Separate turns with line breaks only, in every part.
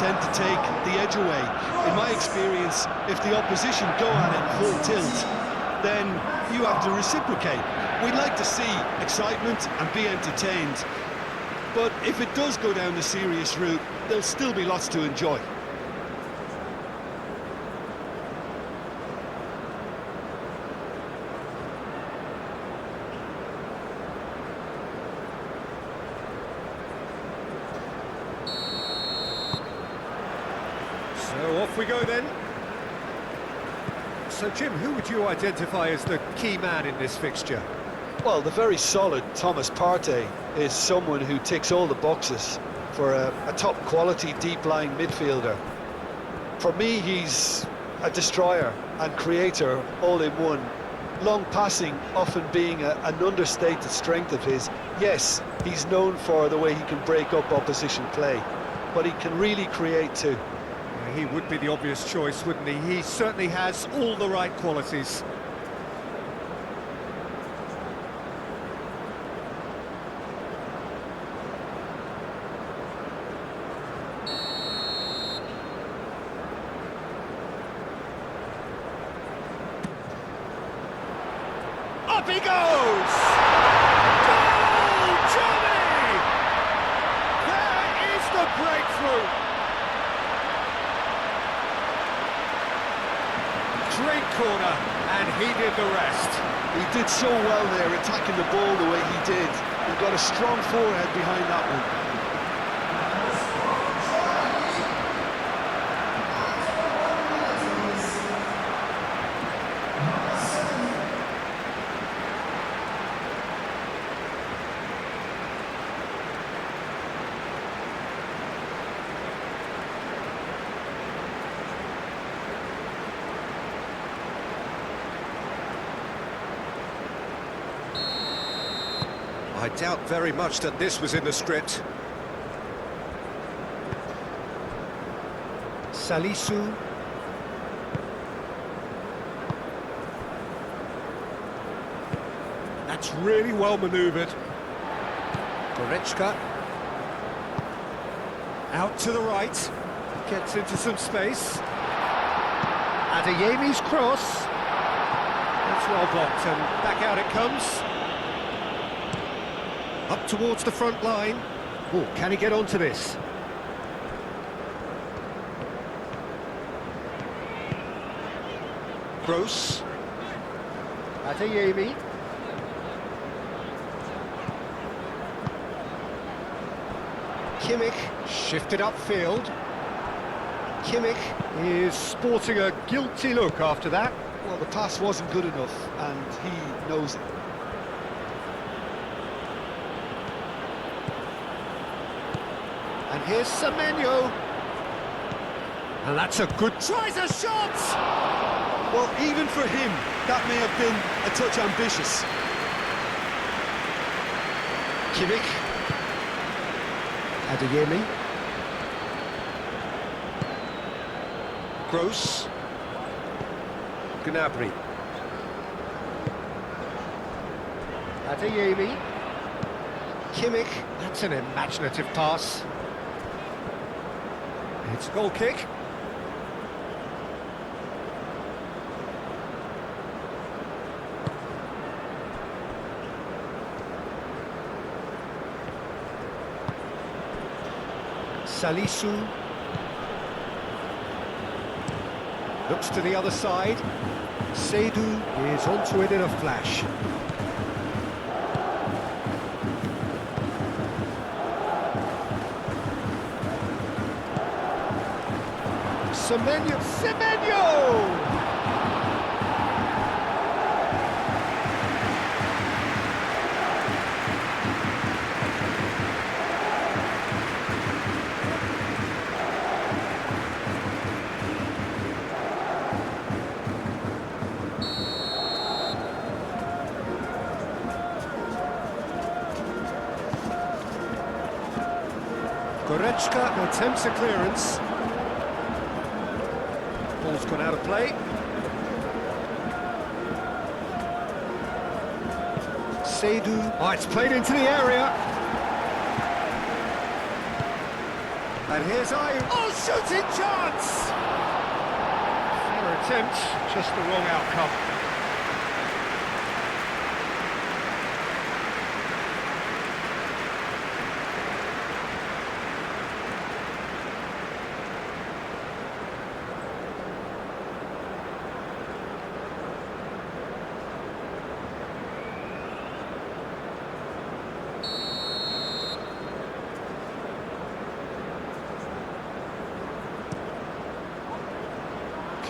tend to take the edge away. In my experience, if the opposition go at it full tilt, then you have to reciprocate. We'd like to see excitement and be entertained, but if it does go down the serious route, there'll still be lots to enjoy.
So off we go then. So Jim, who would you identify as the key man in this fixture?
Well, the very solid Thomas Partey is someone who ticks all the boxes for a top-quality, deep-lying midfielder. For me, he's a destroyer and creator all in one. Long passing often being an understated strength of his. Yes, he's known for the way he can break up opposition play, but he can really create too.
He would be the obvious choice, wouldn't he? He certainly has all the right qualities. Up he goes! Goal, Germany! There is the breakthrough! Great corner, and he did the rest.
He did so well there, attacking the ball the way he did. He got a strong forehead behind that one.
I doubt very much that this was in the script. Salisu. That's really well manoeuvred. Goretzka. Out to the right. Gets into some space. Adeyemi's cross. That's well blocked, and back out it comes. Up towards the front line. Oh, can he get onto this? Gross. Adeyemi. Kimmich shifted upfield. Kimmich is sporting a guilty look after that.
Well, the pass wasn't good enough, and he knows it.
And here's Semenyo. And that's a good... Tries a shot!
Well, even for him, that may have been a touch ambitious.
Kimmich. Adeyemi. Gross. Gnabry. Adeyemi. Kimmich. That's an imaginative pass. It's a goal kick. Salisu. Looks to the other side. Seydu is onto it in a flash. Semenyo! Goretzka attempts a clearance. Ball's gone out of play. Seydu. Oh, it's played into the area. And here's Ayu. Oh, shooting chance! Fair attempt, just the wrong outcome.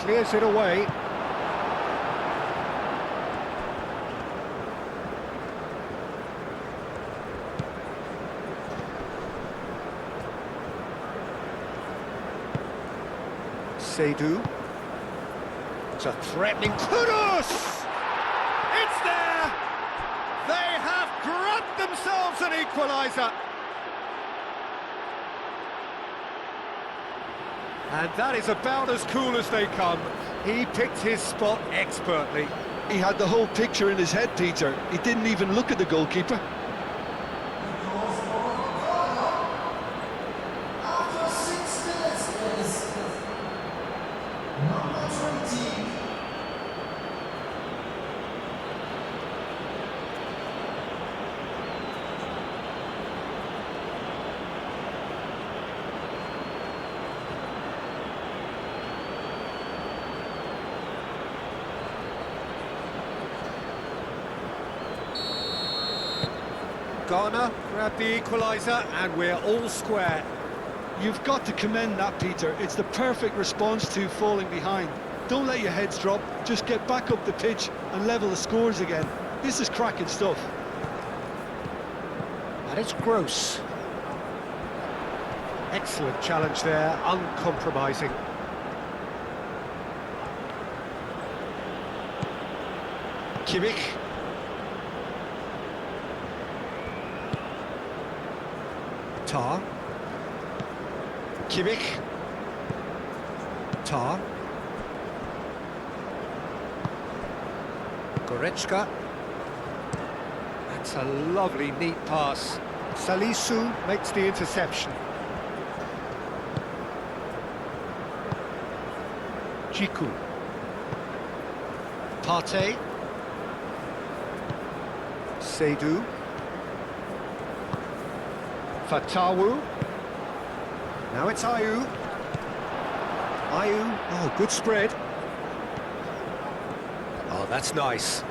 Clears it away. Seydu. It's a threatening Kudus! It's there! They have grabbed themselves an equaliser. And that is about as cool as they come. He picked his spot expertly.
He had the whole picture in his head, Peter. He didn't even look at the goalkeeper.
After 6 minutes is number 20.
Ghana grabbed the equaliser and we're all square.
You've got to commend that, Peter. It's the perfect response to falling behind. Don't let your heads drop, just get back up the pitch and level the scores again. This is cracking stuff.
And it's Gross. Excellent challenge there, uncompromising. Kimmich. Tar. Kimmich. Tar. Goretzka. That's a lovely, neat pass. Salisu makes the interception. Jiku. Partey. Seydu. Fatawu. Now it's Ayu. Ayu, oh, good spread. Oh, that's nice.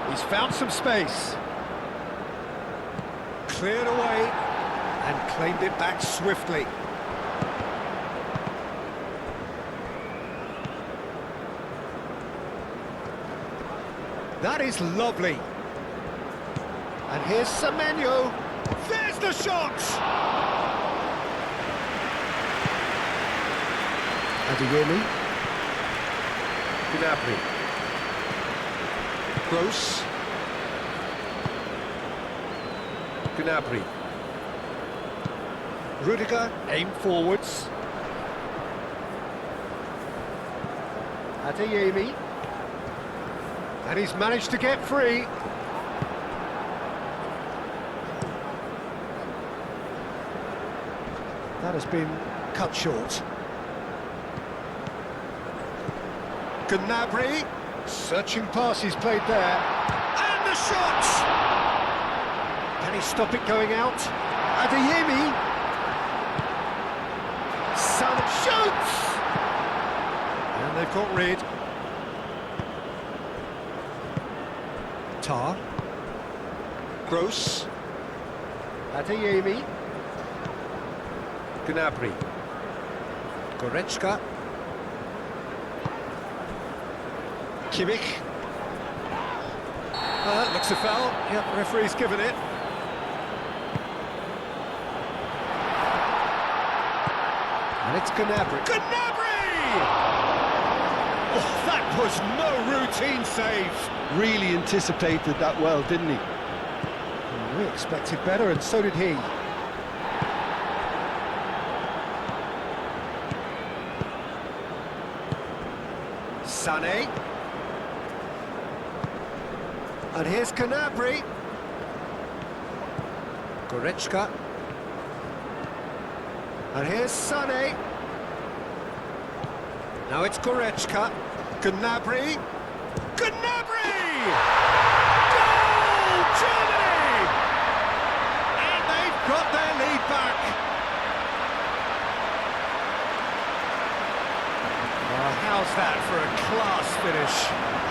He's found some space. Cleared away and claimed it back swiftly. That is lovely. And here's Semenyo. There's the shot! Adeyemi. Gnabry. Gross. Gnabry. Rudiger, aim forwards. Adeyemi. And he's managed to get free. That has been cut short. Gnabry, searching pass he's played there. And the shot! Can he stop it going out? Adeyemi. Son shoots! And they've got rid. Tar. Gross. Adeyemi. Gnabry. Goretzka. Kimmich. Looks a foul. Yep, referee's given it. And it's Gnabry. Gnabry! Oh, that was no routine save.
Really anticipated that well, didn't he?
We expected better, and so did he. Sané. And here's Gnabry. Goretzka. And here's Sané. Now it's Goretzka. Gnabry. Gnabry! Goal! Germany! And they've got their lead back. Oh, how's that for a class finish?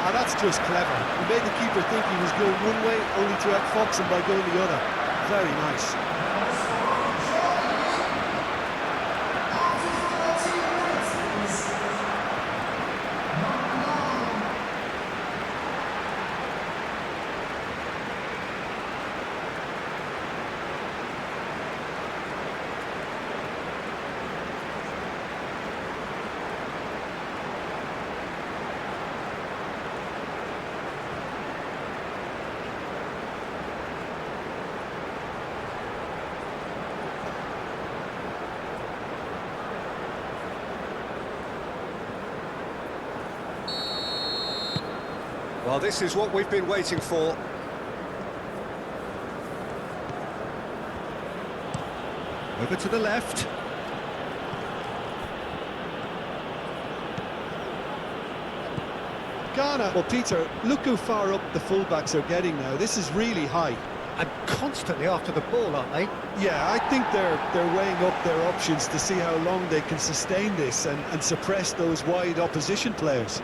Ah, that's just clever. He made the keeper think he was going one way, only to outfox him by going the other. Very nice.
Well, this is what we've been waiting for. Over to the left.
Ghana. Well, Peter, look how far up the fullbacks are getting now. This is really high.
And constantly after the ball, aren't they?
Yeah, I think they're weighing up their options to see how long they can sustain this and suppress those wide opposition players.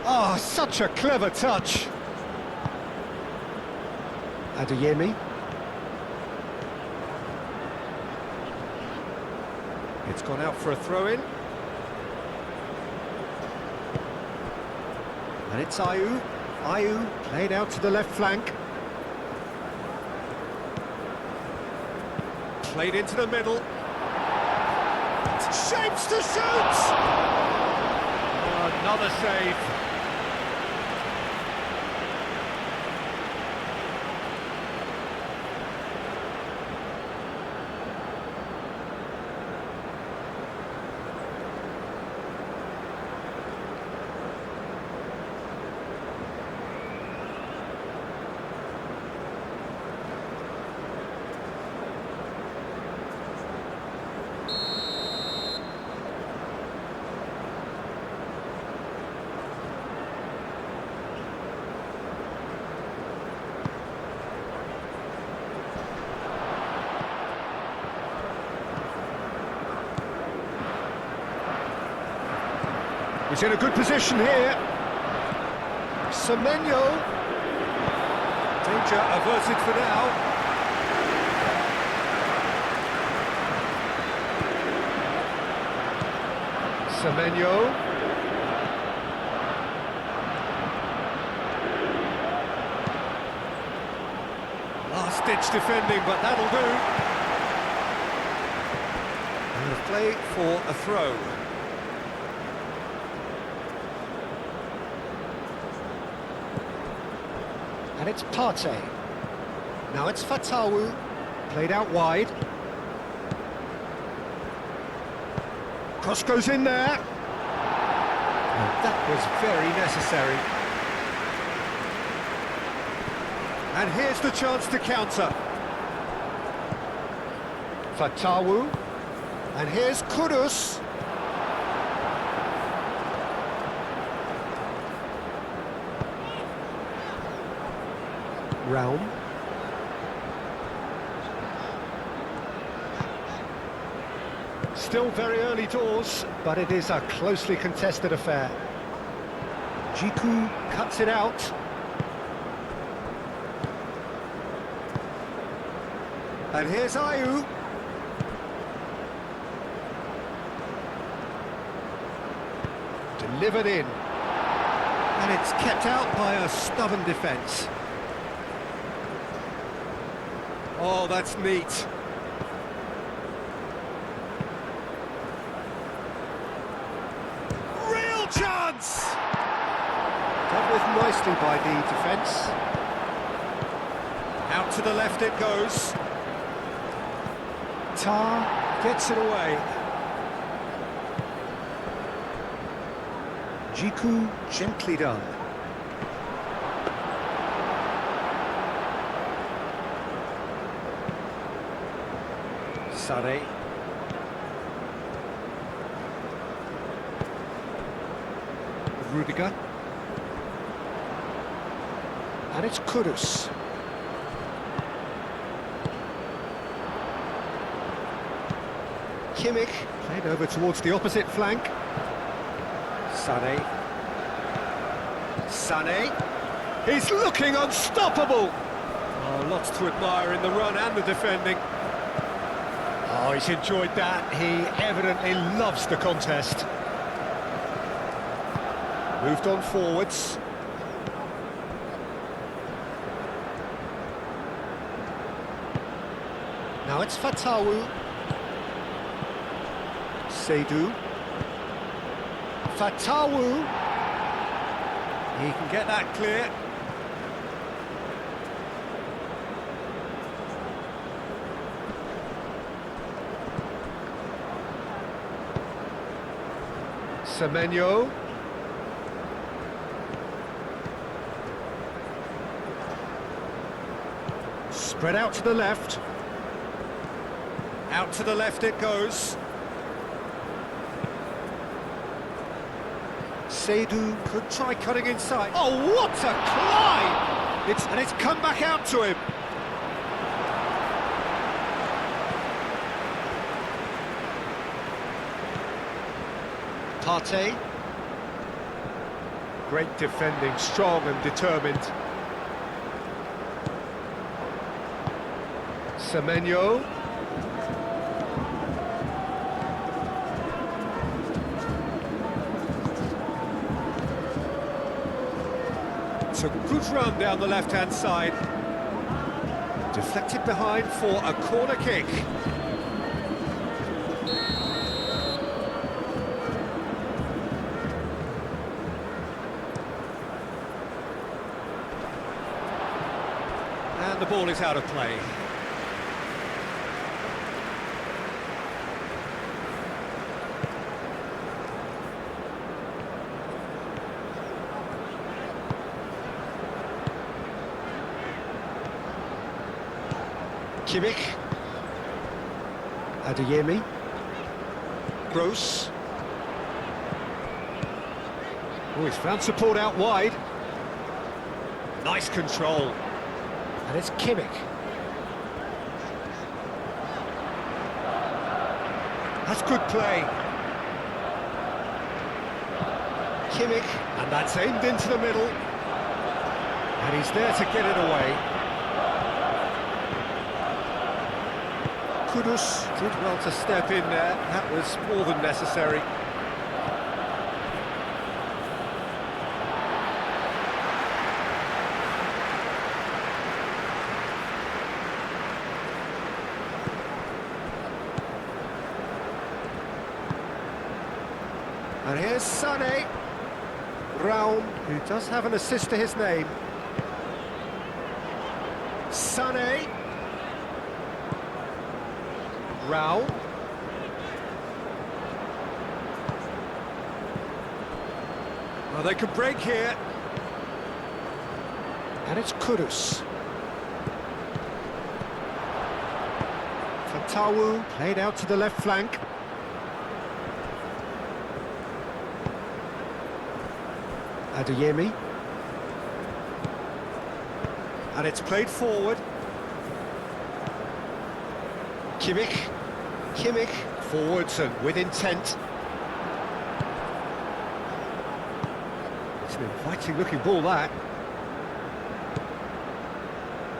Oh, such a clever touch. Adeyemi. It's gone out for a throw-in. And it's Ayew. Ayew played out to the left flank. Played into the middle. Shapes to shoot! Oh, another save. He's in a good position here. Semenyo. Danger averted for now. Semenyo. Last-ditch defending, but that'll do. And a play for a throw. And it's Partey. Now it's Fatawu, played out wide. Cross goes in there. And that was very necessary. And here's the chance to counter. Fatawu. And here's Kudus. Realm. Still very early doors, but it is a closely contested affair. Jiku cuts it out. And here's Ayew. Delivered in. And it's kept out by a stubborn defence. Oh, that's neat. Real chance! Dealt with nicely by the defence. Out to the left it goes. Tar gets it away. Jiku gently done. Sané. Rudiger. And it's Kudus. Kimmich, played over towards the opposite flank. Sané. Sané. He's looking unstoppable! Oh, lots to admire in the run and the defending. Oh, he's enjoyed that. He evidently loves the contest. Moved on forwards. Now it's Fatawu. Seydou. Fatawu. He can get that clear. Semenyo. Spread out to the left. Out to the left it goes. Seydou could try cutting inside. Oh, what a climb! It's come back out to him. Partey. Great defending, strong and determined. Semenyo. It's a good run down the left-hand side. Deflected behind for a corner kick. And the ball is out of play. Kimmich. Adeyemi. Gross. Oh, he's found support out wide. Nice control. And it's Kimmich. That's good play. Kimmich. And that's aimed into the middle. And he's there to get it away. Kudus did well to step in there. That was more than necessary. And here's Sané. Raum, who does have an assist to his name. Sané. Raul. Well, they could break here. And it's Kudus. Fatawu played out to the left flank. Adeyemi. And it's played forward. Kimmich. Kimmich forwards and with intent. It's an inviting looking ball, that.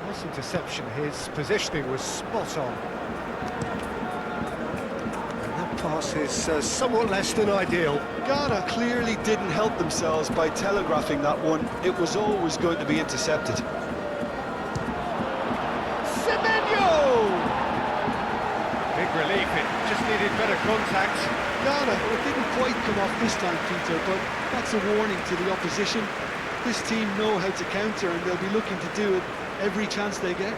Nice interception. His positioning was spot on. And that pass is somewhat less than ideal.
Ghana clearly didn't help themselves by telegraphing that one. It was always going to be intercepted.
Big relief, it just needed better contact.
Ghana, it didn't quite come off this time, Peter, but that's a warning to the opposition. This team know how to counter and they'll be looking to do it every chance they get.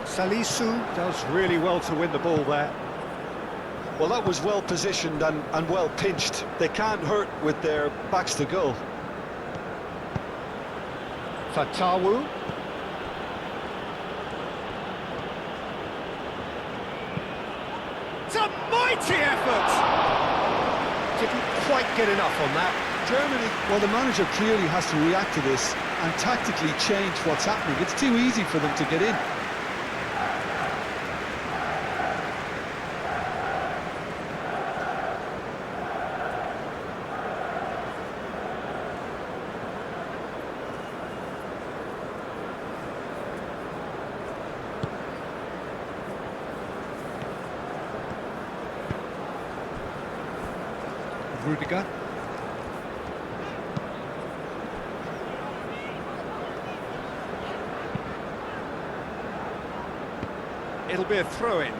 Salisu does really well to win the ball there.
Well, that was well positioned and well pinched. They can't hurt with their backs to goal.
Fatawu. mighty effort! Didn't quite get enough on that.
Germany, well, the manager clearly has to react to this and tactically change what's happening. It's too easy for them to get in.
Rudiger. It'll be a throw-in.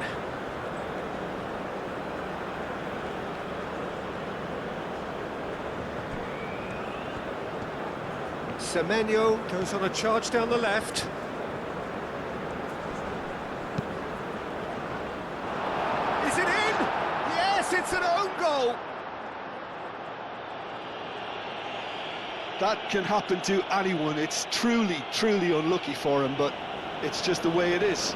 Semenyo goes on a charge down the left. Is it in? Yes, it's an own goal.
That can happen to anyone. It's truly, truly unlucky for him, but it's just the way it is.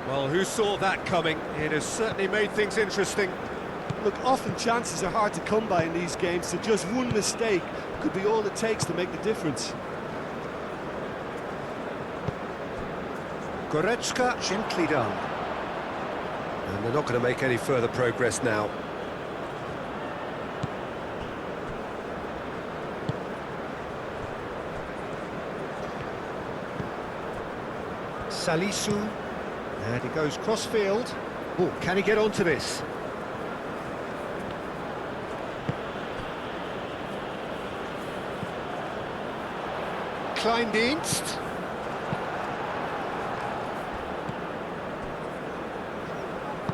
Well, who saw that coming? It has certainly made things interesting.
Look, often chances are hard to come by in these games, so just one mistake could be all it takes to make the difference.
Goretzka gently done. And they're not going to make any further progress now. Salisu. And he goes cross-field. Oh, can he get onto this? Kleindienst.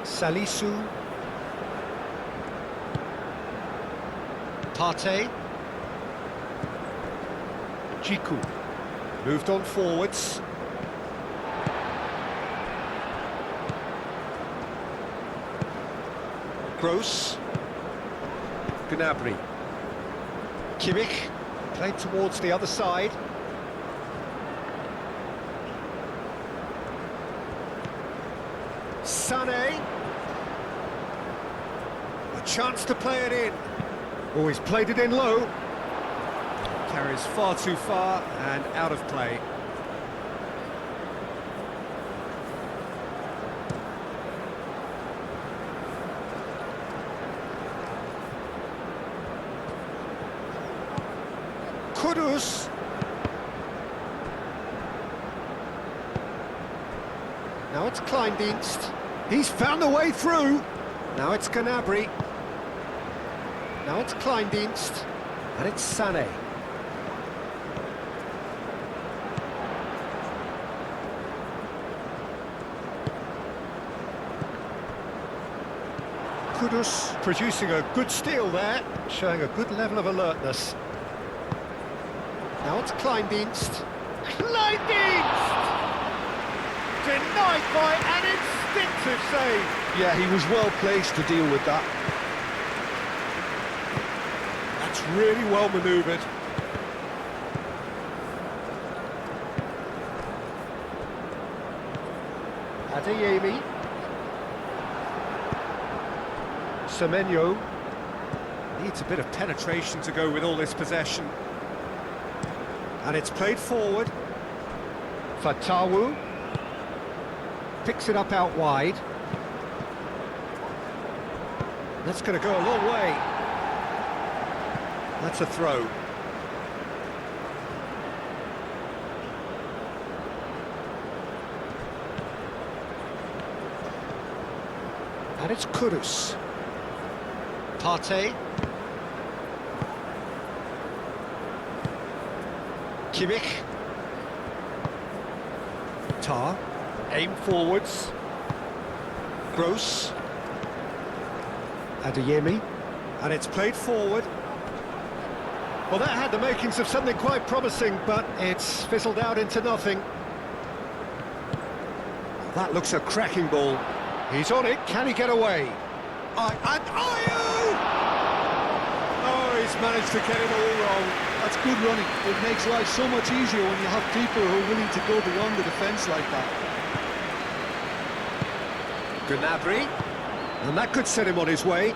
Salisu. Partey. Jiku. Moved on forwards. Gross. Gnabry. Kimmich. Played towards the other side. Sané. A chance to play it in. Oh, he's played it in low. Carries far too far and out of play. Kudus. Now it's Kleindienst. He's found a way through. Now it's Gnabry. Now it's Kleindienst. And it's Sané. Kudus producing a good steal there, showing a good level of alertness. Now it's Kleindienst. Kleindienst! Denied by an instinctive save.
Yeah, he was well placed to deal with that.
That's really well manoeuvred. Adeyemi. Semenyo. Needs a bit of penetration to go with all this possession. And it's played forward. Fatawu picks it up out wide. That's going to go a long way. That's a throw. And it's Kudus. Partey. Kimmich. Tar. Aim forwards. Gross. Adeyemi. And it's played forward. Well, that had the makings of something quite promising, but it's fizzled out into nothing. That looks a cracking ball. He's on it. Can he get away? And Ayew! Oh, he's managed to get it all wrong.
That's good running. It makes life so much easier when you have people who are willing to go beyond the defence like that.
Gnabry. And that could set him on his way.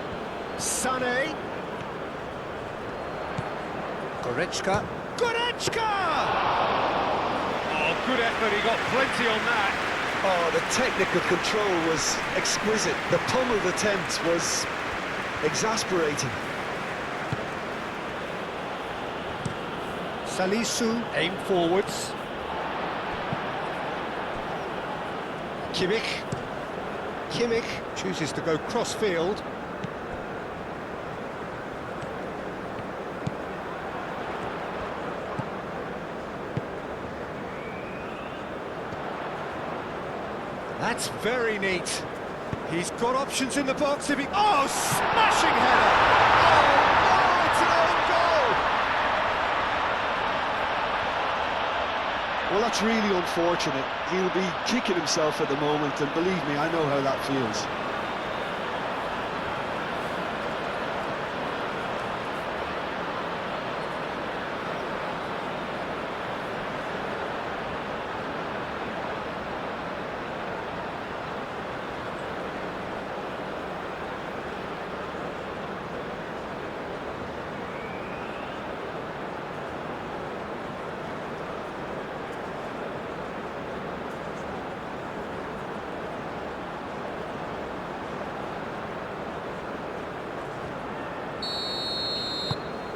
Sané. Goretzka. Goretzka! Oh, good effort. He got plenty on that.
Oh, the technical control was exquisite. The pummeled attempt was exasperating.
Salisu, aim forwards. Kimmich chooses to go cross-field. That's very neat. He's got options in the box if he... Oh, smashing header! Oh, it's an own goal!
Well, that's really unfortunate. He'll be kicking himself at the moment, and believe me, I know how that feels.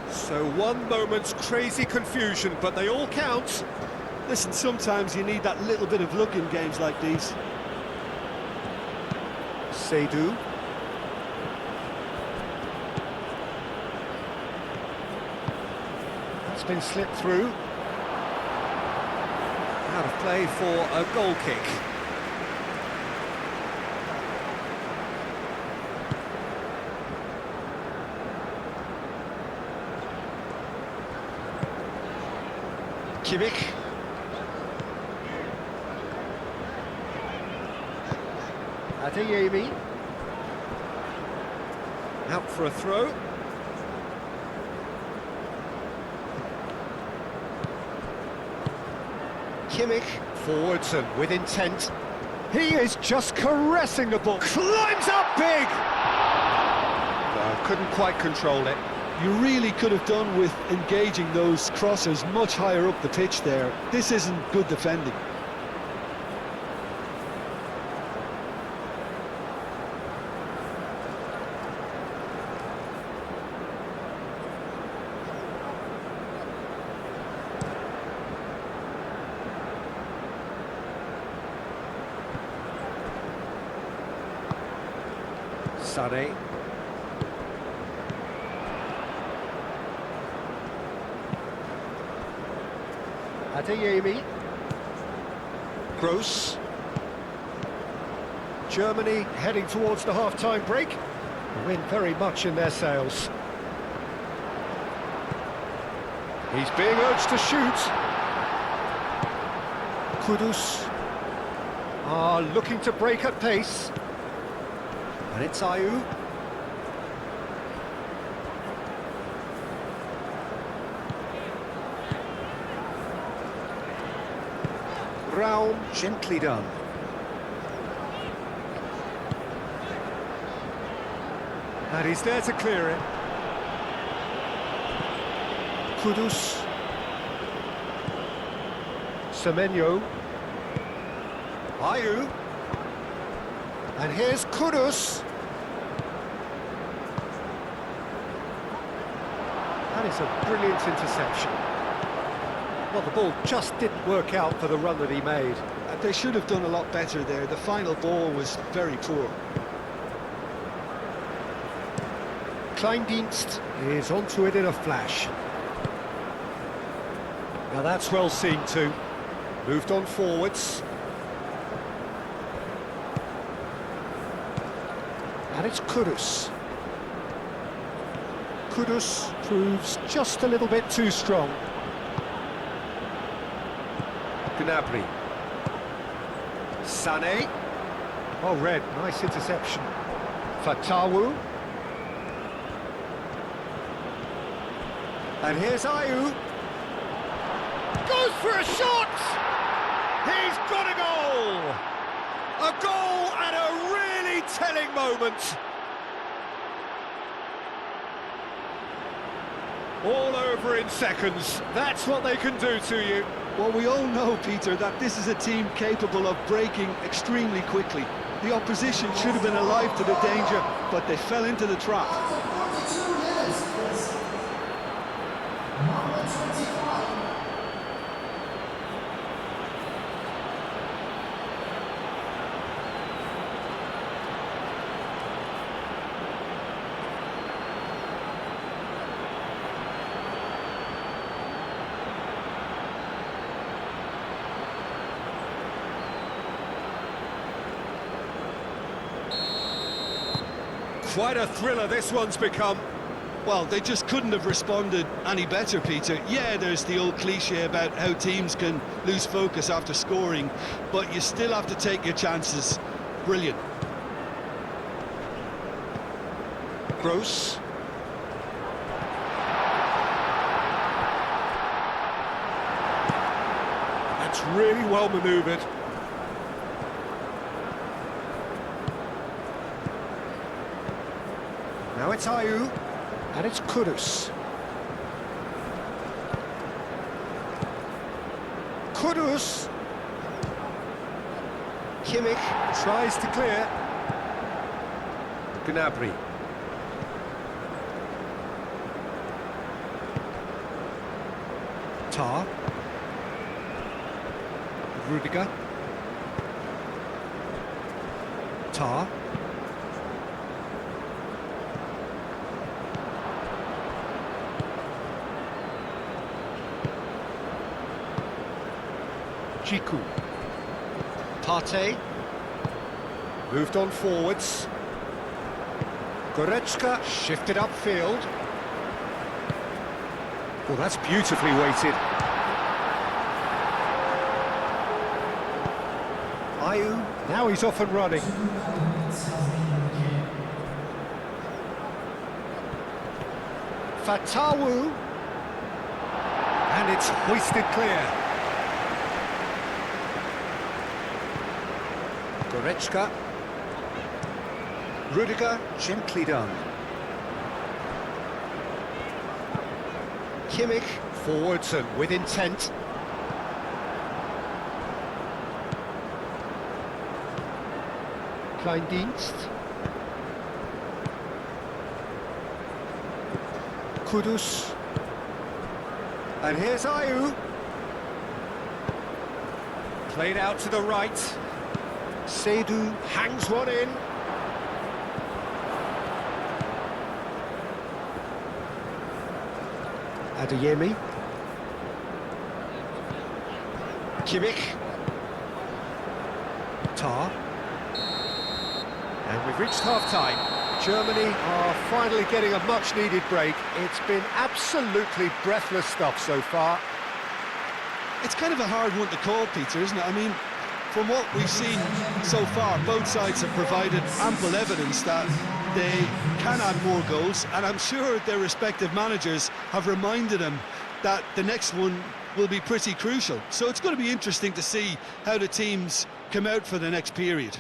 So one moment's crazy confusion, but they all count.
Listen, sometimes you need that little bit of luck in games like these.
Seydu. That's been slipped through. Out of play for a goal kick. Kimmich. Adeyemi. Out for a throw. Kimmich forwards and with intent. He is just caressing the ball. Climbs up big! No, couldn't quite control it.
You really could have done with engaging those crossers much higher up the pitch there. This isn't good defending.
Sané. Adeyemi. Gross. Germany heading towards the half-time break. The wind very much in their sails. He's being urged to shoot. Kudus. Looking to break at pace. And it's Ayew. Raum, gently done. And he's there to clear it. Kudus. Semenyo. Ayew. And here's Kudus. That is a brilliant interception. Well, the ball just didn't work out for the run that he made.
They should have done a lot better there. The final ball was very poor.
Kleindienst is onto it in a flash. Now that's well seen too. Moved on forwards. And it's Kudus. Kudus proves just a little bit too strong. Gnabry. Sané. Oh, Red, nice interception. Fatawu. And here's Ayew. Goes for a shot! He's got a goal! A goal at a really telling moment. All over in seconds. That's what they can do to you.
Well, we all know, Peter, that this is a team capable of breaking extremely quickly. The opposition should have been alive to the danger, but they fell into the trap.
After 42 minutes, yes. Number 25.
Quite a thriller this one's become.
Well, they just couldn't have responded any better, Peter. Yeah, there's the old cliche about how teams can lose focus after scoring, but you still have to take your chances. Brilliant.
Gross. That's really well manoeuvred. Now it's Ayew, and it's Kudus. Kudus. Kimmich tries to clear. Gnabry. Tar. Rudiger. Tar. Jiku. Partey. Moved on forwards. Goretzka shifted upfield. Well, that's beautifully weighted. Ayew, now he's off and running. Fatawu. And it's hoisted clear. Goretzka. Rudiger, gently done. Kimmich, forwards and with intent. Kleindienst. Kudus. And here's Ayew. Played out to the right. Seydu hangs one in. Adeyemi. Kimmich. Tar. And we've reached half-time. Germany are finally getting a much-needed break. It's been absolutely breathless stuff so far.
It's kind of a hard one to call, Peter, isn't it? I mean, from what we've seen so far, both sides have provided ample evidence that they can add more goals, and I'm sure their respective managers have reminded them that the next one will be pretty crucial. So it's going to be interesting to see how the teams come out for the next period.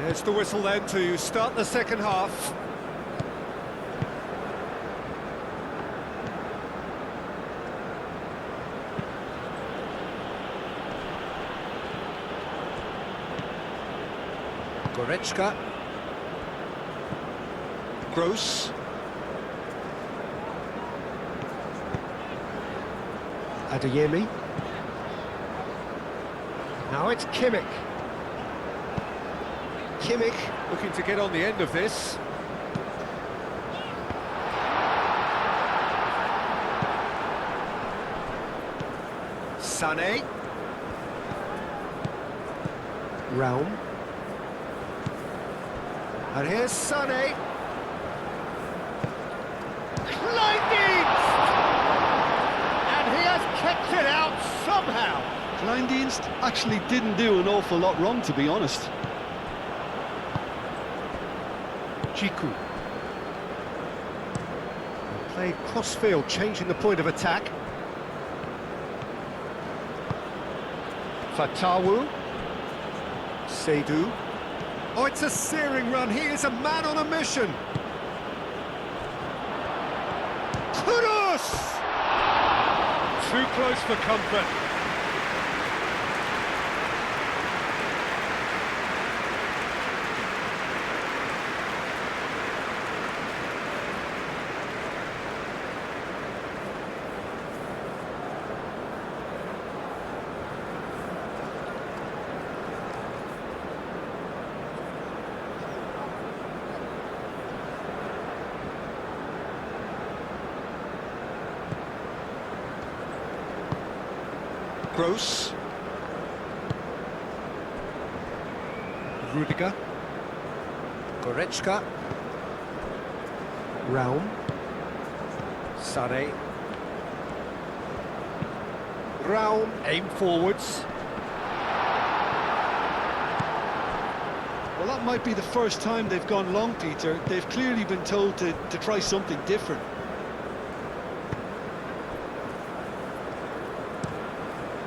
There's the whistle then to start the second half. Goretzka. Gross. Adeyemi. Now it's Kimmich. Kimmich looking to get on the end of this. Sané. Raum. And here's Sané. Kleindienst! And he has kept it out somehow.
Kleindienst actually didn't do an awful lot wrong, to be honest.
Jiku. Played cross-field, changing the point of attack. Fatawu. Seydu. Oh, it's a searing run. He is a man on a mission. Kudus! Too close for comfort. Gross. Rudiger. Goretzka. Raum. Sané. Raum, aim forwards.
Well, that might be the first time they've gone long, Peter. They've clearly been told to try something different.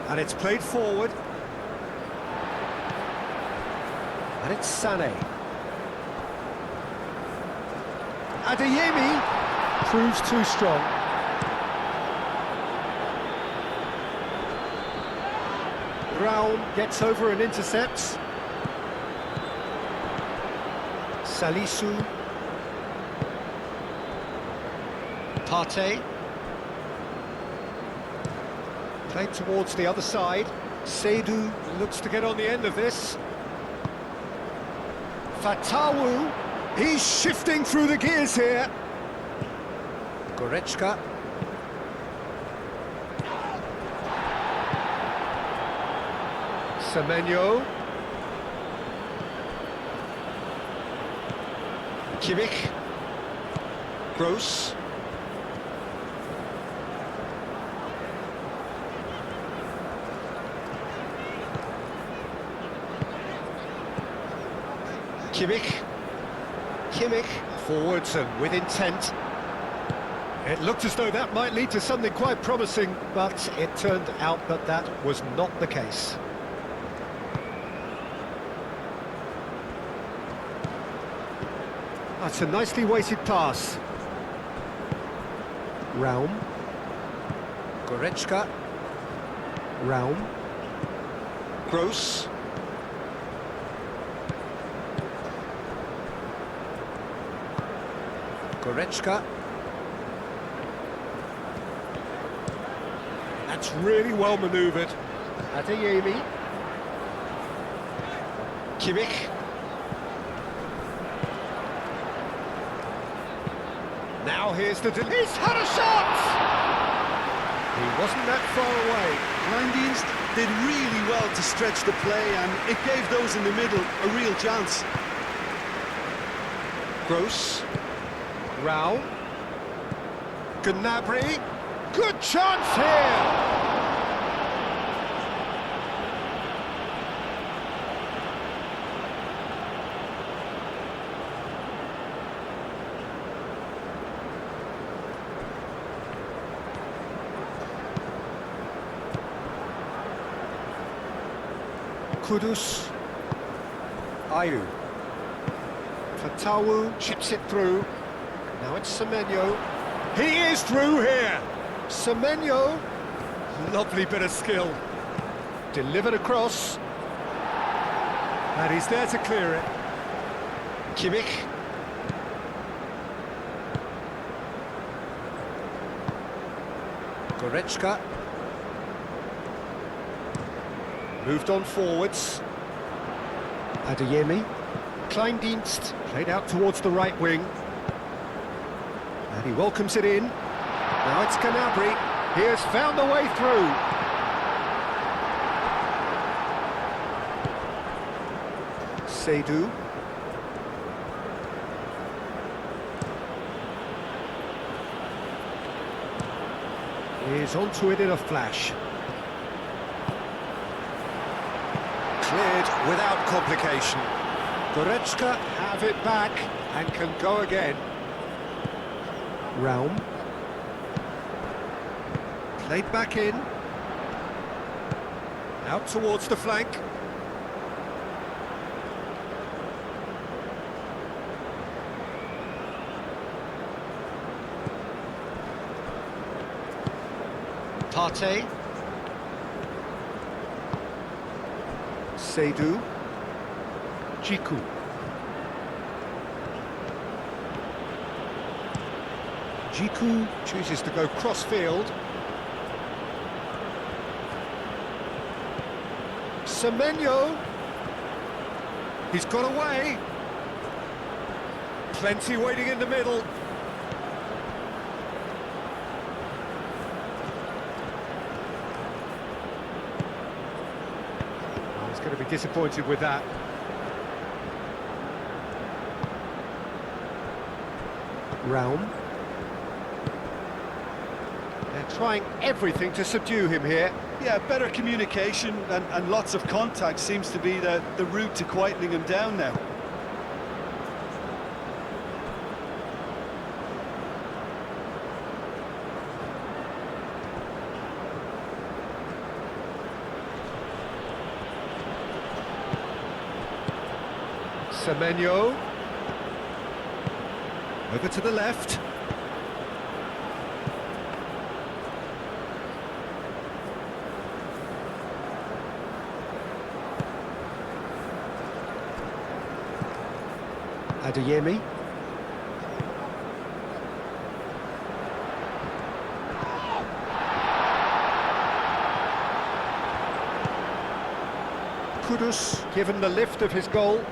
And it's played forward. And it's Sané. Adeyemi proves too strong. Raum gets over and intercepts. Salisu. Partey. Played towards the other side. Seydu looks to get on the end of this. Fatawu. He's shifting through the gears here. Goretzka. Semenyo. Kimmich. Gross. Kimmich. Kimmich. Forwards and with intent. It looked as though that might lead to something quite promising, but it turned out that that was not the case. That's a nicely weighted pass. Raum. Goretzka. Raum. Gross. Goretzka. That's really well manoeuvred. Adeyemi. Kimmich. Now here's the... He's had a shot! He wasn't that far away.
Kleindienst did really well to stretch the play, and it gave those in the middle a real chance.
Gross. Rao. Gnabry. Good chance here! Kudus. Ayew. Tawu chips it through. Now it's Semenyo. He is through here. Semenyo. Lovely bit of skill. Delivered across. And he's there to clear it. Kimmich. Goretzka. Moved on forwards. Adeyemi. Kleindienst played out towards the right wing. And he welcomes it in. Now it's Gnabry. He has found the way through. Seydu. Is onto it in a flash. Cleared without complication. Goretzka have it back and can go again. Raum. Played back in. Out towards the flank. Partey. Seydu. Jiku. Jiku chooses to go cross-field. Semenyo. He's got away. Plenty waiting in the middle. He's going to be disappointed with that. Raum. They're trying everything to subdue him here.
Yeah, better communication and lots of contact seems to be the route to quietening him down now.
Semenyo. Over to the left. Adeyemi. Kudus given the lift of his goal.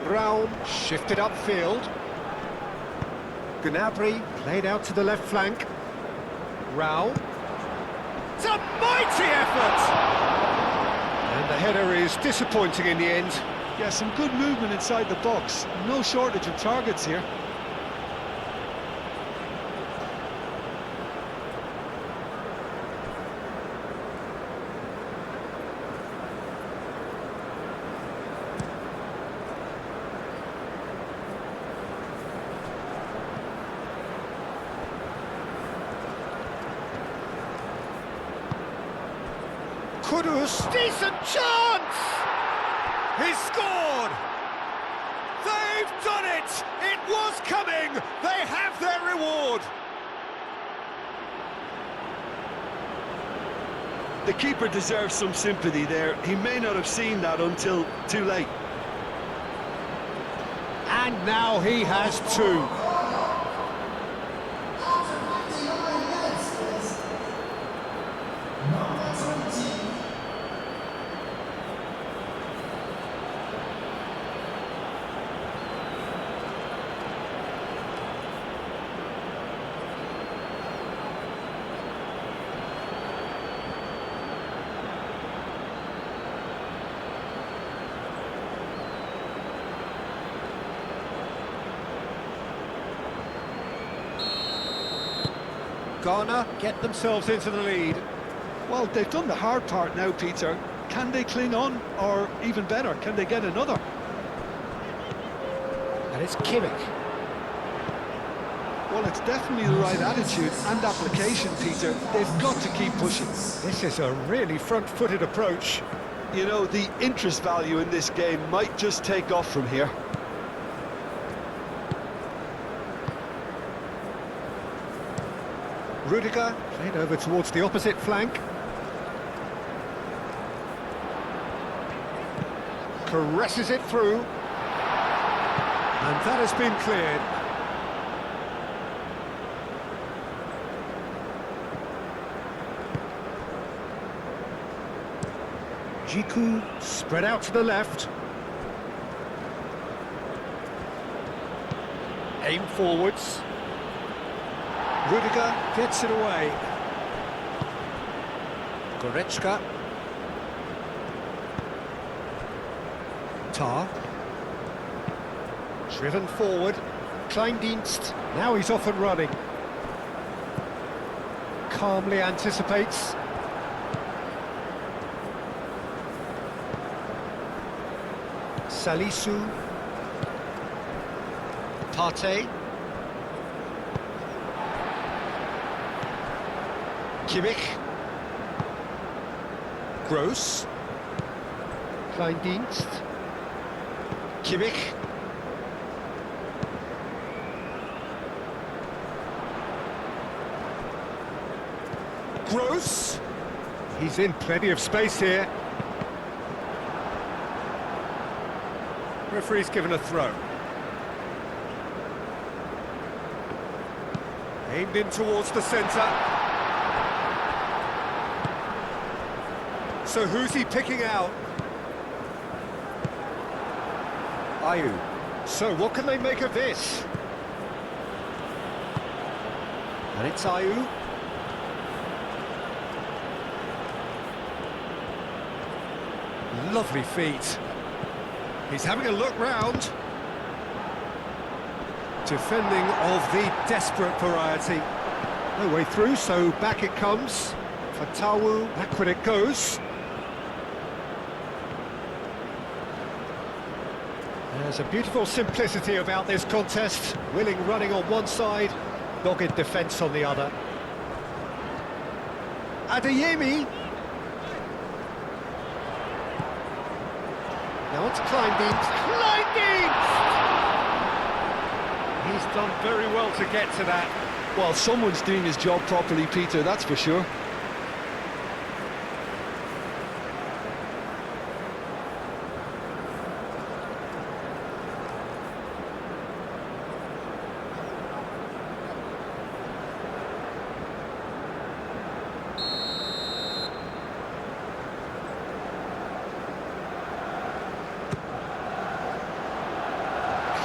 Raum shifted upfield. Gnabry played out to the left flank. Raum. It's a mighty effort! And the header is disappointing in the end.
Yeah, some good movement inside the box. No shortage of targets here.
Kudus, decent chance! He's scored! They've done it! It was coming! They have their reward!
The keeper deserves some sympathy there. He may not have seen that until too late.
And now he has two.
After 59 minutes is number 20.
Ghana get themselves into the lead.
Well, they've done the hard part now, Peter. Can they cling on, or even better, can they get another?
And it's Kimmich.
Well, it's definitely the right attitude and application, Peter. They've got to keep pushing.
This is a really front-footed approach.
You know, the interest value in this game might just take off from here.
Rudiger, played over towards the opposite flank. Caresses it through. And that has been cleared. Jiku spread out to the left. Aim forwards. Rudiger gets it away. Goretzka. Tar. Driven forward. Kleindienst. Now he's off and running. Calmly anticipates. Salisu. Partey. Kimmich. Gross. Kleindienst. Kimmich. Gross. He's in plenty of space here. Referee's given a throw. Aimed in towards the centre. So who's he picking out? Ayu. So what can they make of this? And it's Ayu. Lovely feet. He's having a look round. Defending of the desperate variety. No way through, so back it comes. Fatawu, backward it goes. There's a beautiful simplicity about this contest. Willing running on one side, dogged defence on the other. Adeyemi. Now on to Kleindienst. Kleindienst! He's done very well to get to that.
Well, someone's doing his job properly, Peter, that's for sure.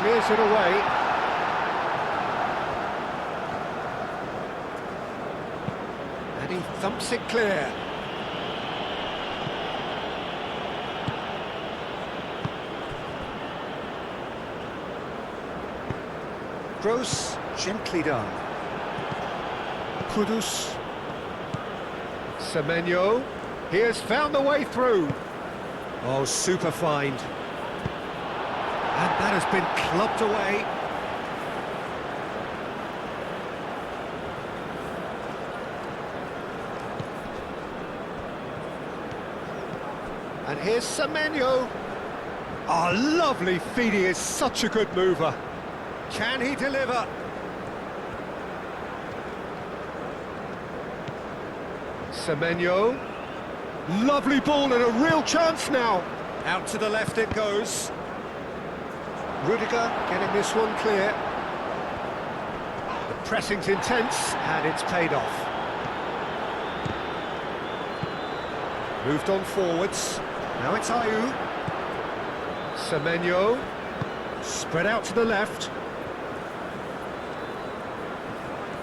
Clears it away. And he thumps it clear. Gross, gently done. Kudus. Semenyo. He has found the way through. Oh, super find. And that has been clubbed away. And here's Semenyo. Oh, lovely feed. He is such a good mover. Can he deliver? Semenyo. Lovely ball and a real chance now. Out to the left it goes. Rudiger getting this one clear. The pressing's intense and it's paid off. Moved on forwards. Now it's Ayu. Semenyo. Spread out to the left.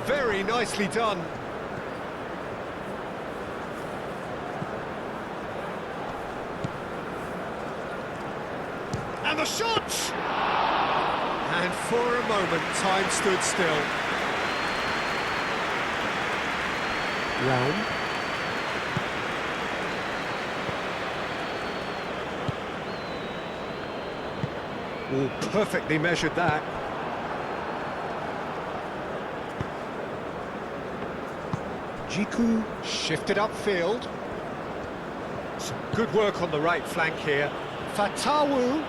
Very nicely done. And the shot! And for a moment, time stood still. Round. Oh, perfectly measured that. Jiku shifted upfield. Some good work on the right flank here. Fatawu.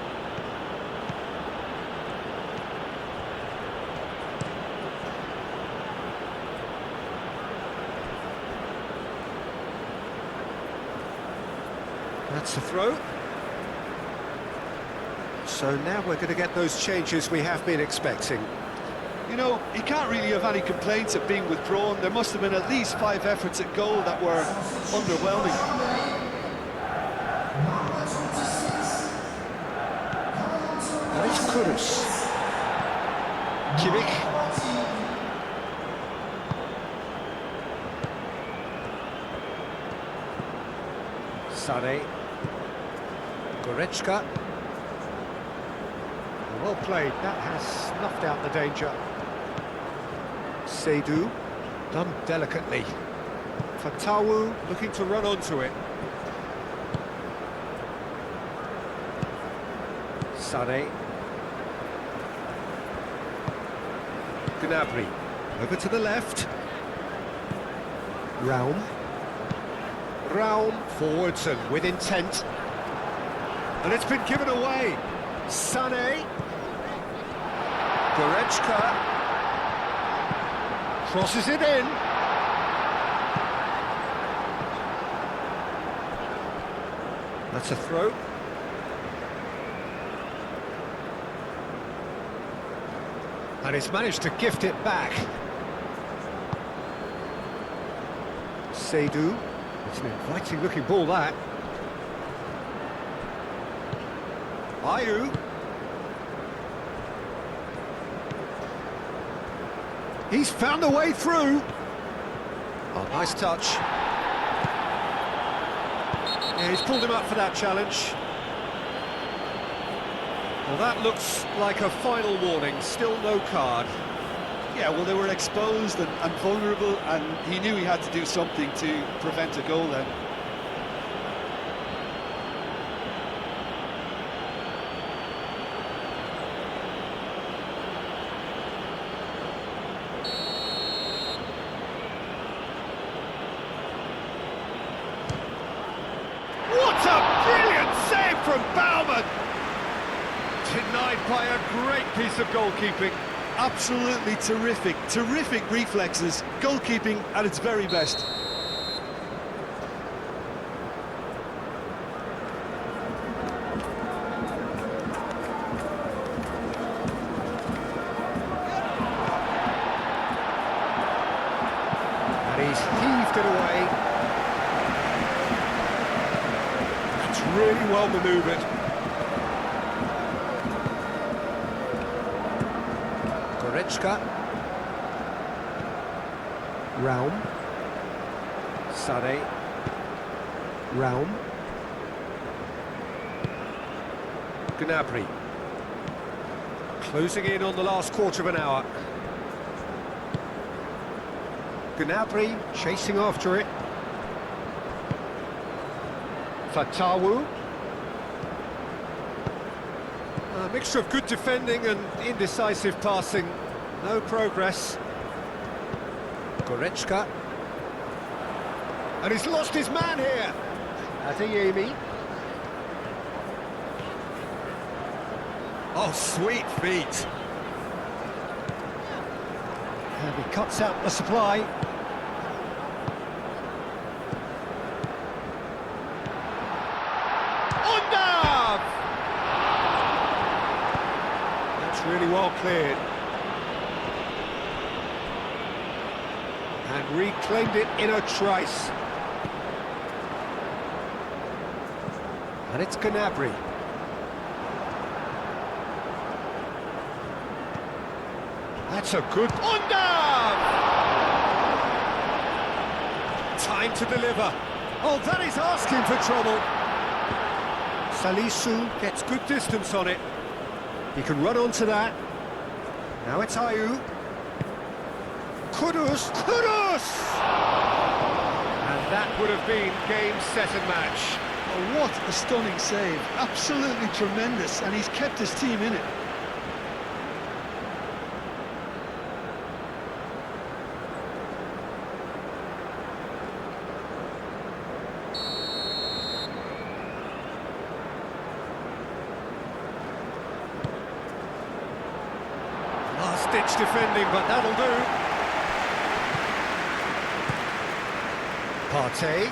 That's the throw. So now we're going to get those changes we have been expecting.
You know, he can't really have any complaints at being withdrawn. There must have been at least 5 efforts at goal that were underwhelming.
And it's Kudus. Kimmich. Sane. Goretzka. Well played, that has snuffed out the danger. Seydu, done delicately. Fatawu looking to run onto it. Sane. Gnabry, over to the left. Raum. Raum, forwards and with intent. And it's been given away. Sane. Goretzka crosses it in. That's a throw. And he's managed to gift it back. Seydu. It's an inviting looking ball, that. Ayew. He's found a way through. Oh, nice touch. Yeah, he's pulled him up for that challenge. Well, that looks like a final warning. Still no card.
Yeah, well, they were exposed and vulnerable, and he knew he had to do something to prevent a goal then.
What a brilliant save from Baumann! Denied by a great piece of goalkeeping.
Absolutely terrific, terrific reflexes, goalkeeping at its very best.
And he's heaved it away. That's really well manoeuvred. Goretzka. Raum. Sane. Raum. Gnabry. Closing in on the last quarter of an hour. Gnabry chasing after it. Fatawu. A mixture of good defending and indecisive passing. No progress. Goretzka. And he's lost his man here. Adeyemi. Oh, sweet feet. And he cuts out the supply. Undav! That's really well cleared. And reclaimed it in a trice. And it's Gnabry. That's a good... Undav! Time to deliver. Oh, that is asking for trouble. Salisu gets good distance on it. He can run onto that. Now it's Ayew. Kudus! Kudus! And that would have been game, set and match.
Oh, what a stunning save, absolutely tremendous, and he's kept his team in it.
Last-ditch defending, but that'll do. Partey.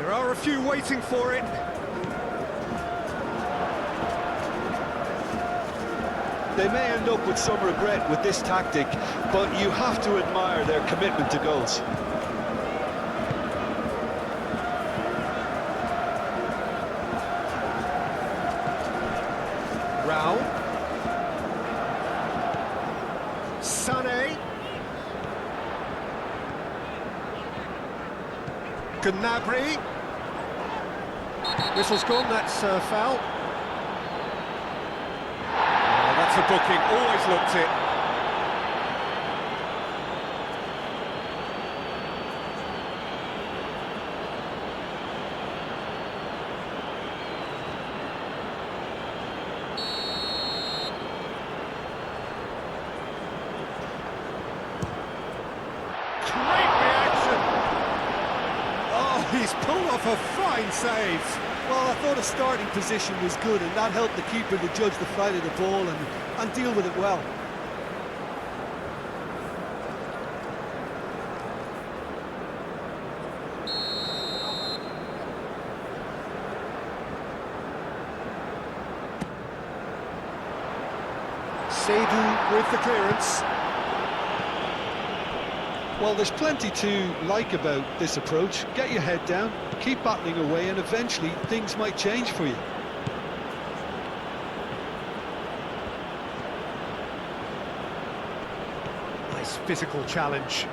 There are a few waiting for it.
They may end up with some regret with this tactic, but you have to admire their commitment to goals.
Rao. Sané. Gnabry. Whistle's gone, that's foul. Oh, that's a booking, always looked it. Great reaction! Oh, he's pulled off a fine save.
Well, I thought a starting position was good, and that helped the keeper to judge the flight of the ball and deal with it well.
Seydoux with the clearance.
Well, there's plenty to like about this approach. Get your head down, keep battling away, and eventually things might change for you.
Nice physical challenge.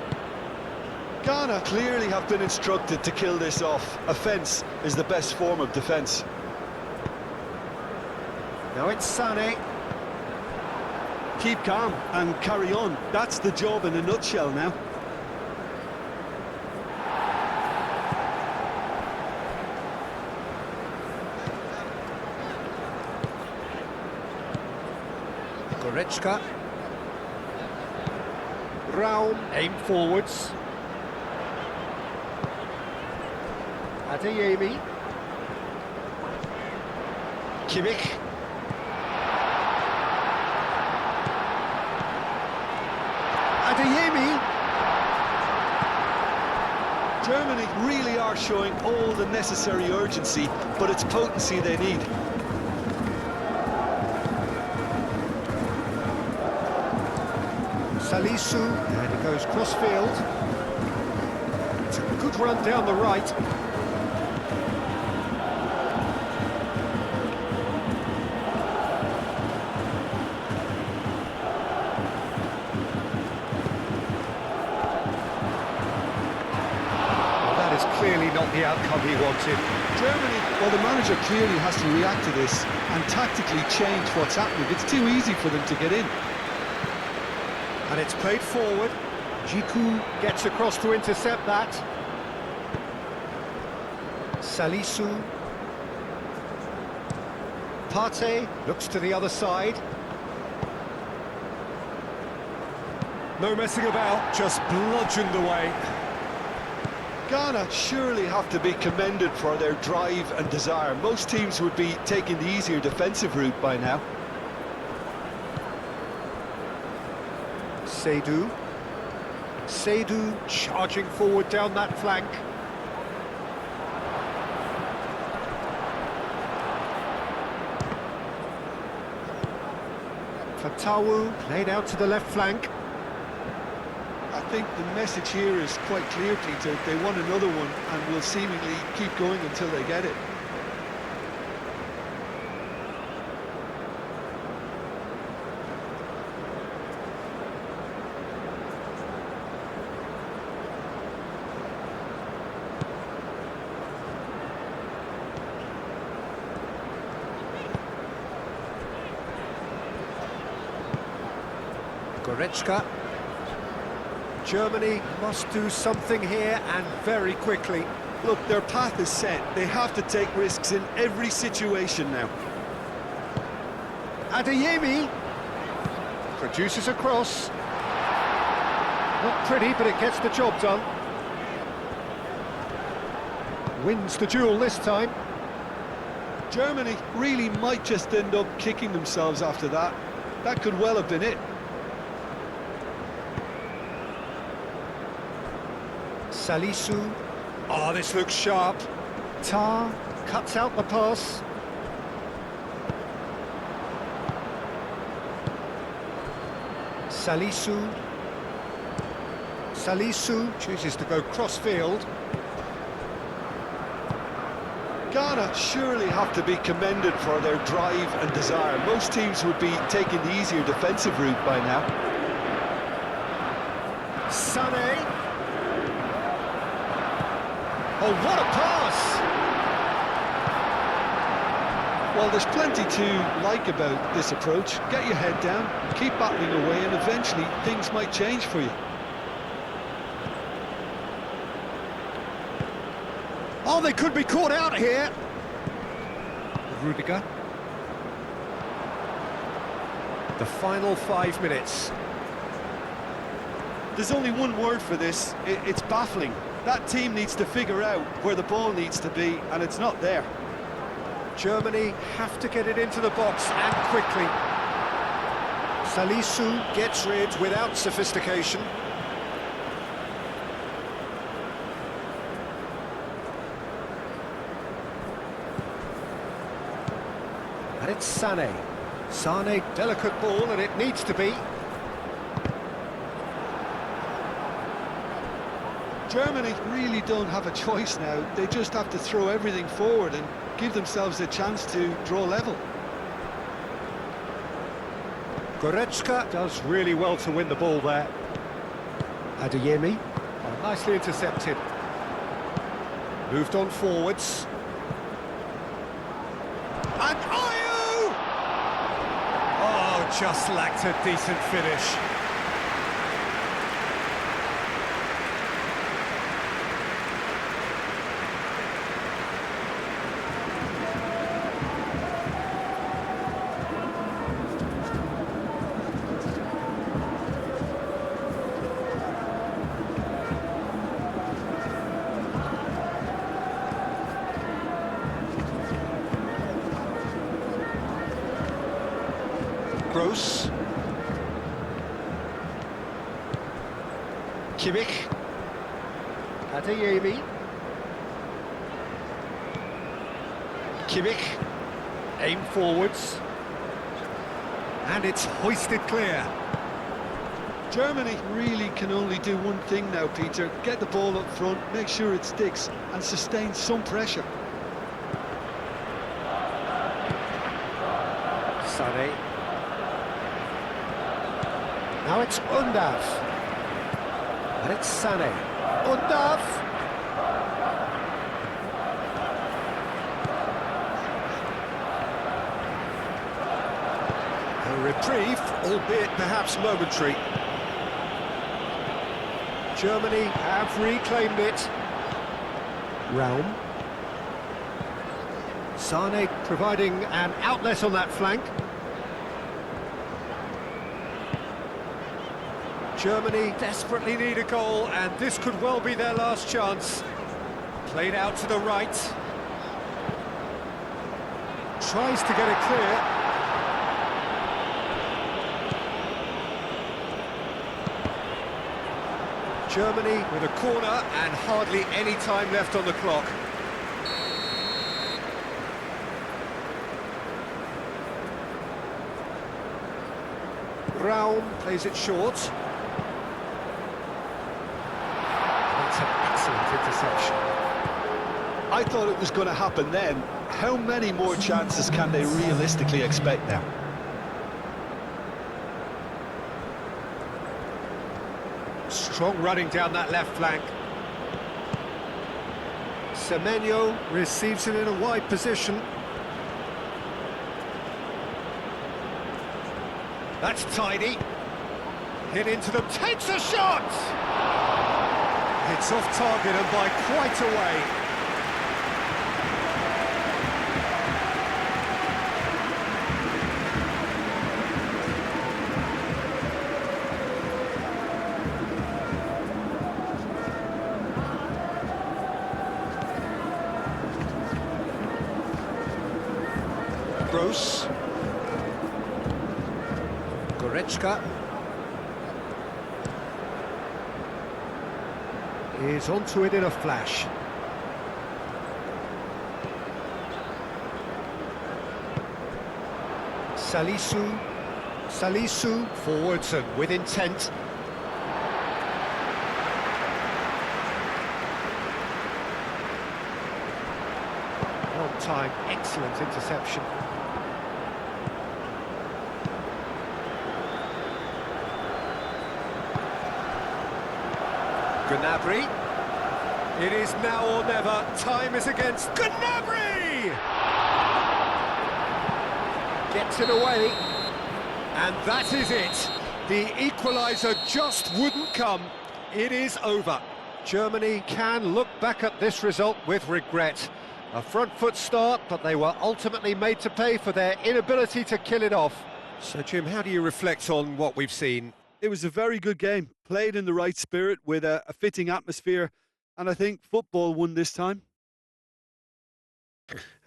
Ghana clearly have been instructed to kill this off. Offence is the best form of defence.
Now it's Sané.
Keep calm and carry on. That's the job in a nutshell now.
Goretzka. Raum, aim forwards. Adeyemi. Kimmich. Adeyemi.
Germany really are showing all the necessary urgency, but it's potency they need.
Salisu, and it goes cross-field. It's a good run down the right. Well, that is clearly not the outcome he wanted.
Germany, well, the manager clearly has to react to this and tactically change what's happening. It's too easy for them to get in.
And it's played forward. Jiku gets across to intercept that. Salisu. Partey looks to the other side. No messing about, just bludgeoned away.
Ghana surely have to be commended for their drive and desire. Most teams would be taking the easier defensive route by now.
Seydoux. Seydoux charging forward down that flank. Fatawu played out to the left flank.
I think the message here is quite clear, Peter. They want another one and will seemingly keep going until they get it.
Goretzka. Germany must do something here, and very quickly.
Look, their path is set. They have to take risks in every situation now.
Adeyemi produces a cross. Not pretty, but it gets the job done. Wins the duel this time.
Germany really might just end up kicking themselves after that. That could well have been it.
Salisu. Oh, this looks sharp. Tar cuts out the pass. Salisu. Salisu chooses to go cross-field.
Ghana surely have to be commended for their drive and desire. Most teams would be taking the easier defensive route by now.
Sané. Oh, what a pass!
Well, there's plenty to like about this approach. Get your head down, keep battling away, and eventually things might change for you.
Oh, they could be caught out here. Rudiger. The final 5 minutes.
There's only one word for this, it's baffling. That team needs to figure out where the ball needs to be, and it's not there.
Germany have to get it into the box, and quickly. Salisu gets rid without sophistication. And it's Sané. Sané, delicate ball, and it needs to be.
Germany really don't have a choice now. They just have to throw everything forward and give themselves a chance to draw level.
Goretzka does really well to win the ball there. Adeyemi, oh, nicely intercepted. Moved on forwards. And Ayew! Oh, just lacked a decent finish. Gross. Kimmich. Adeyemi. Kimmich. Aim forwards. And it's hoisted clear.
Germany really can only do one thing now, Peter. Get the ball up front, make sure it sticks, and sustain some pressure.
Sané. Now it's Undav. And it's Sané. Undav! A reprieve, albeit perhaps momentary. Germany have reclaimed it. Raum. Sané providing an outlet on that flank. Germany desperately need a goal, and this could well be their last chance. Played out to the right. Tries to get it clear. Germany with a corner and hardly any time left on the clock. Raum plays it short. That's an excellent interception.
I thought it was going to happen then. How many more chances can they realistically expect now?
Strong running down that left flank. Semenyo receives it in a wide position. That's tidy. Hit into them, takes a shot! It's off target and by quite a way. Gross. Goretzka is onto it in a flash. Salisu forwards and with intent. On time, excellent interception. Gnabry. It is now or never. Time is against Gnabry! Gets it away. And that is it. The equaliser just wouldn't come. It is over. Germany can look back at this result with regret. A front foot start, but they were ultimately made to pay for their inability to kill it off. So, Jim, how do you reflect on what we've seen?
It was a very good game, played in the right spirit with a fitting atmosphere, and I think football won this time.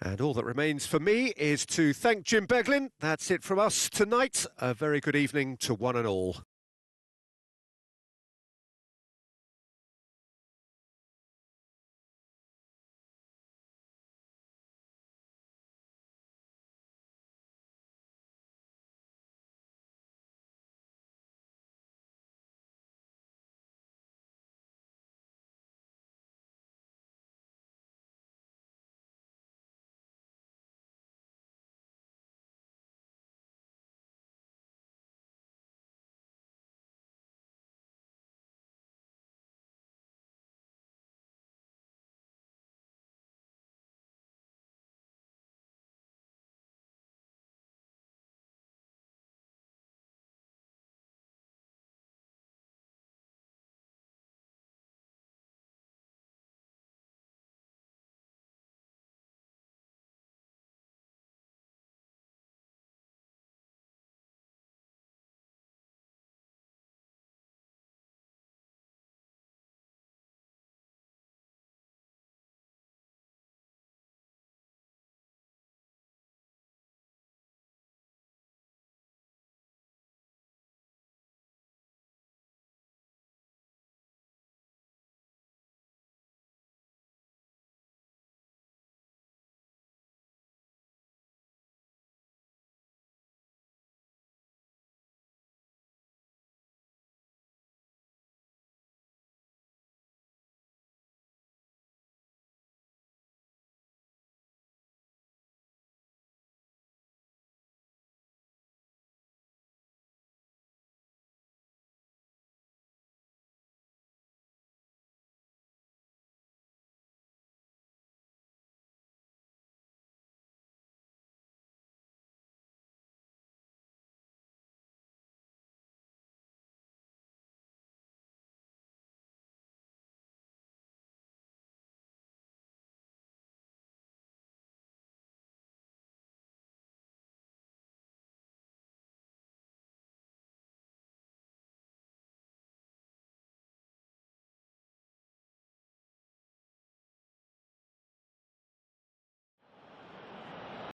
And all that remains for me is to thank Jim Beglin. That's it from us tonight. A very good evening to one and all.